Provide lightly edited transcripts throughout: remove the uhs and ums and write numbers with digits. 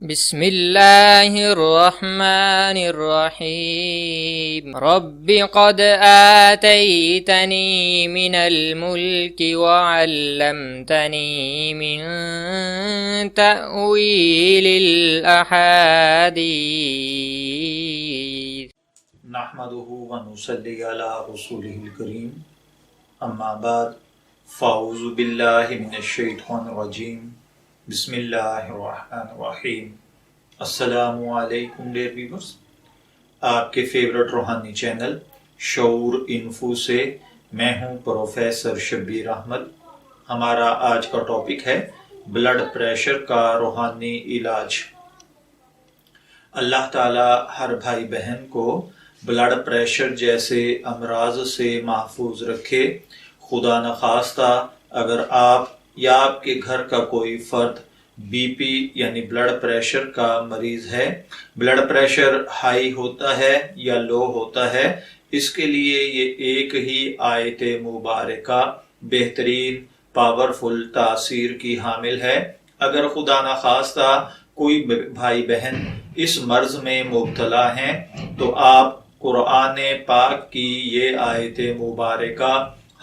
بسم اللہ الرحمن الرحیم رب قد آتیتنی من الملک وعلمتنی من تأویل الاحادیث نحمده ونصلی علی رسوله الکریم اما بعد فاعوذ باللہ من الشیطان الرجیم بسم اللہ الرحمن الرحیم۔ السلام علیکم ڈیئر ویورز، آپ کے فیورٹ روحانی چینل شعور انفو سے میں ہوں پروفیسر شبیر احمد۔ ہمارا آج کا ٹاپک ہے بلڈ پریشر کا روحانی علاج۔ اللہ تعالی ہر بھائی بہن کو بلڈ پریشر جیسے امراض سے محفوظ رکھے۔ خدا نخواستہ اگر آپ یا آپ کے گھر کا کوئی فرد بی پی یعنی بلڈ پریشر کا مریض ہے، بلڈ پریشر ہائی ہوتا ہے یا لو ہوتا ہے، اس کے لیے یہ ایک ہی آیت مبارکہ بہترین پاورفل تاثیر کی حامل ہے۔ اگر خدا نخواستہ کوئی بھائی بہن اس مرض میں مبتلا ہیں تو آپ قرآن پاک کی یہ آیت مبارکہ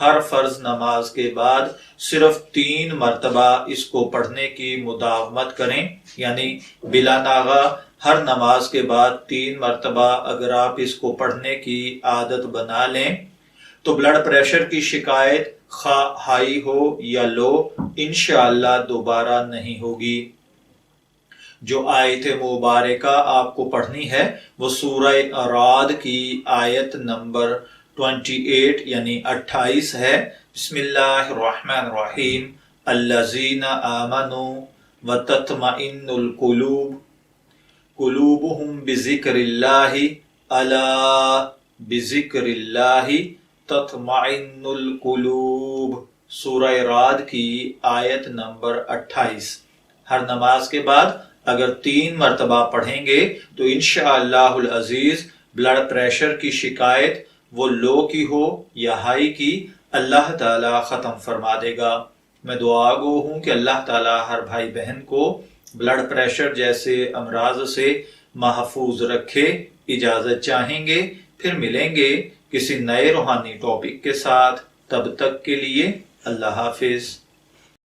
ہر فرض نماز کے بعد صرف 3 مرتبہ اس کو پڑھنے کی مداومت کریں، یعنی بلا ناغہ ہر نماز کے بعد 3 مرتبہ اگر آپ اس کو پڑھنے کی عادت بنا لیں تو بلڈ پریشر کی شکایت خواہ ہائی ہو یا لو انشاءاللہ دوبارہ نہیں ہوگی۔ جو آیت مبارکہ آپ کو پڑھنی ہے وہ سورہ رعد کی آیت نمبر 28 یعنی 28 ہے۔ بسم اللہ الرحمن الرحیم الذین آمنوا وتطمئن القلوب قلوبہم بذکر اللہ الا بذکر اللہ تطمئن القلوب۔ سورہ رعد کی آیت نمبر 28۔ ہر نماز کے بعد اگر 3 مرتبہ پڑھیں گے تو انشاءاللہ العزیز بلڈ پریشر کی شکایت وہ لو کی ہو یا ہائی کی اللہ تعالی ختم فرما دے گا۔ میں دعا گو ہوں کہ اللہ تعالی ہر بھائی بہن کو بلڈ پریشر جیسے امراض سے محفوظ رکھے۔ اجازت چاہیں گے، پھر ملیں گے کسی نئے روحانی ٹاپک کے ساتھ، تب تک کے لیے اللہ حافظ۔